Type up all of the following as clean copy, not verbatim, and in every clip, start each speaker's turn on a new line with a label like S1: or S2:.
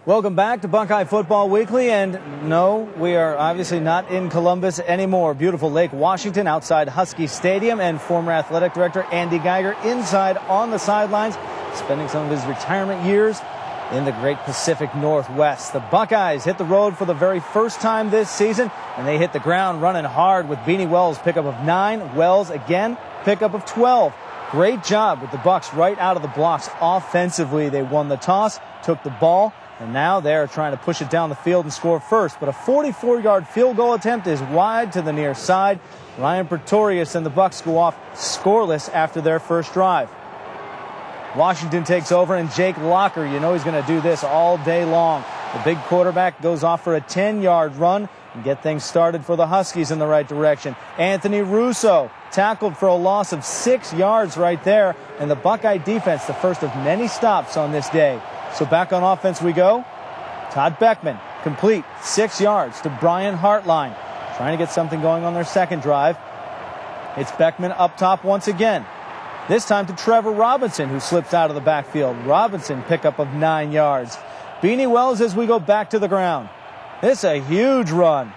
S1: Welcome back to Buckeye Football Weekly, and no, we are obviously not in Columbus anymore. Beautiful Lake Washington outside Husky Stadium, and former athletic director Andy Geiger inside on the sidelines, spending some of his retirement years in the great Pacific Northwest. The Buckeyes hit the road for the very first time this season, and they hit the ground running hard with Beanie Wells' pickup of 9. Wells again, pickup of 12. Great job with the Bucks right out of the blocks offensively. They won the toss, took the ball, and now they're trying to push it down the field and score first. But a 44-yard field goal attempt is wide to the near side. Ryan Pretorius and the Bucks go off scoreless after their first drive. Washington takes over, and Jake Locker, you know he's going to do this all day long. The big quarterback goes off for a 10-yard run and get things started for the Huskies in the right direction. Anthony Russo tackled for a loss of 6 yards right there, and the Buckeye defense, the first of many stops on this day. So back on offense we go. Todd Beckman, complete, 6 yards to Brian Hartline. Trying to get something going on their second drive. It's Beckman up top once again. This time to Trevor Robinson, who slips out of the backfield. Robinson, pickup of 9 yards. Beanie Wells as we go back to the ground. This is a huge run.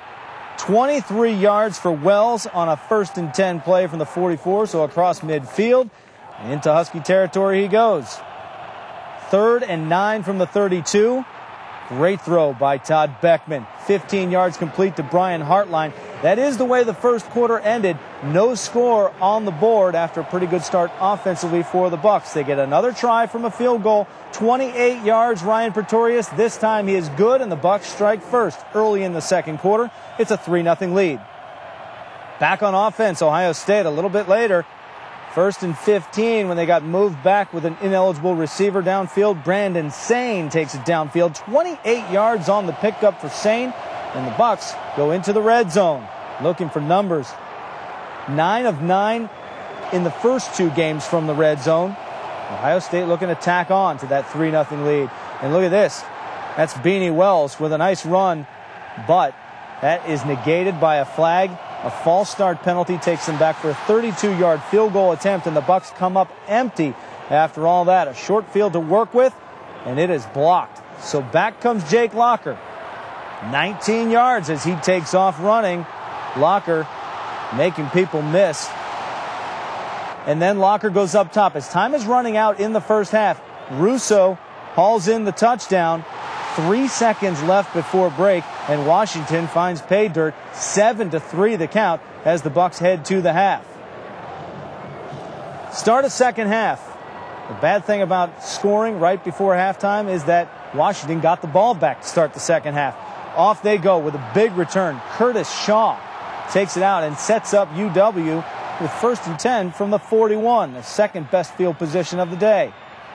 S1: 23 yards for Wells on a 1st and 10 play from the 44, so across midfield. Into Husky territory he goes. 3rd and 9 from the 32. Great throw by Todd Beckman. 15 yards complete to Brian Hartline. That is the way the first quarter ended. No score on the board after a pretty good start offensively for the Bucks. They get another try from a field goal. 28 yards, Ryan Pretorius. This time he is good, and the Bucks strike first early in the second quarter. It's a 3-0 lead. Back on offense, Ohio State a little bit later. 1st and 15 when they got moved back with an ineligible receiver downfield. Brandon Sane takes it downfield. 28 yards on the pickup for Sane. And the Bucks go into the red zone looking for numbers. 9 of 9 in the first 2 games from the red zone. Ohio State looking to tack on to that 3-0 lead. And look at this. That's Beanie Wells with a nice run, but that is negated by a flag. A false start penalty takes them back for a 32-yard field goal attempt, and the Bucks come up empty after all that. A short field to work with, and it is blocked. So back comes Jake Locker. 19 yards as he takes off running. Locker making people miss. And then Locker goes up top. As time is running out in the first half, Russo hauls in the touchdown. 3 seconds left before break, and Washington finds pay dirt. 7-3 the count as the Bucks head to the half. Start a second half. The bad thing about scoring right before halftime is that Washington got the ball back to start the second half. Off they go with a big return. Curtis Shaw takes it out and sets up UW with 1st and 10 from the 41, the second best field position of the day.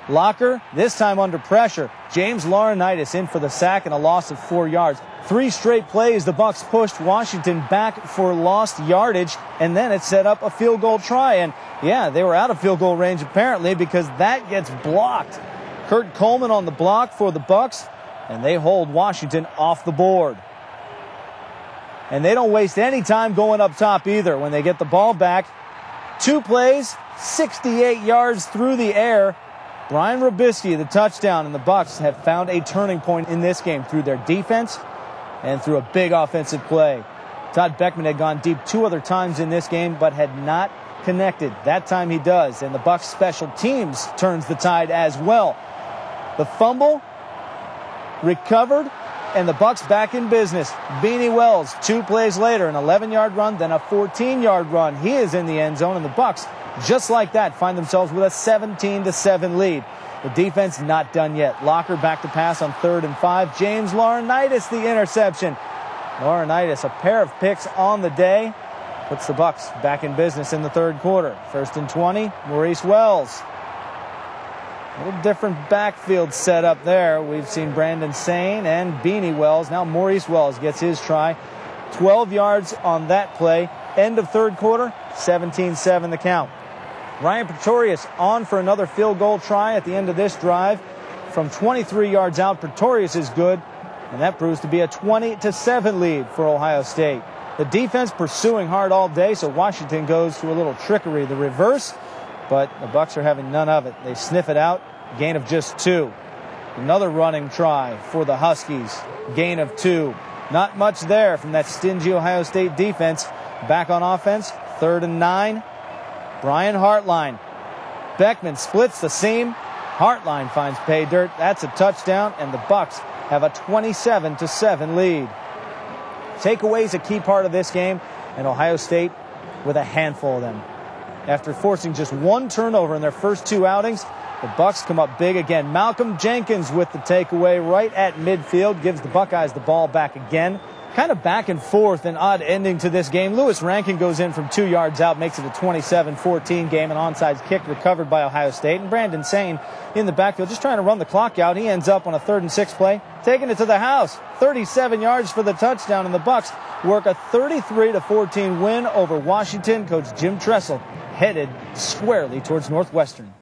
S1: Locker, this time under pressure. James Laurinaitis in for the sack and a loss of 4 yards. 3 straight plays, the Bucks pushed Washington back for lost yardage, and then it set up a field goal try. And yeah, they were out of field goal range apparently, because that gets blocked. Kurt Coleman on the block for the Bucks, and they hold Washington off the board. And they don't waste any time going up top either when they get the ball back. 2 plays, 68 yards through the air. Brian Robisky, the touchdown, and the Bucks have found a turning point in this game through their defense and through a big offensive play. Todd Beckman had gone deep 2 other times in this game, but had not connected. That time he does, and the Bucks special teams turns the tide as well. The fumble recovered, and the Bucks back in business. Beanie Wells, 2 plays later, an 11-yard run, then a 14-yard run. He is in the end zone, and the Bucks, just like that, find themselves with a 17-7 lead. The defense not done yet. Locker back to pass on 3rd and 5. James Laurinaitis, the interception. Laurinaitis, a pair of picks on the day, puts the Bucks back in business in the 3rd quarter. 1st and 20, Maurice Wells. A little different backfield setup there. We've seen Brandon Sane and Beanie Wells. Now Maurice Wells gets his try. 12 yards on that play. End of 3rd quarter, 17-7 the count. Ryan Pretorius on for another field goal try at the end of this drive. From 23 yards out, Pretorius is good, and that proves to be a 20-7 lead for Ohio State. The defense pursuing hard all day, so Washington goes to a little trickery, the reverse, but the Bucks are having none of it. They sniff it out, gain of just 2. Another running try for the Huskies. Gain of 2. Not much there from that stingy Ohio State defense. Back on offense, 3rd and 9. Brian Hartline. Beckman splits the seam. Hartline finds pay dirt. That's a touchdown, and the Bucks have a 27-7 lead. Takeaways a key part of this game, and Ohio State with a handful of them. After forcing just 1 turnover in their first 2 outings, the Bucks come up big again. Malcolm Jenkins with the takeaway right at midfield, gives the Buckeyes the ball back again. Kind of back and forth, an odd ending to this game. Lewis Rankin goes in from 2 yards out, makes it a 27-14 game. An onside kick recovered by Ohio State. And Brandon Sane in the backfield just trying to run the clock out. He ends up on a 3rd and 6 play, taking it to the house. 37 yards for the touchdown, and the Bucks work a 33-14 win over Washington. Coach Jim Tressel headed squarely towards Northwestern.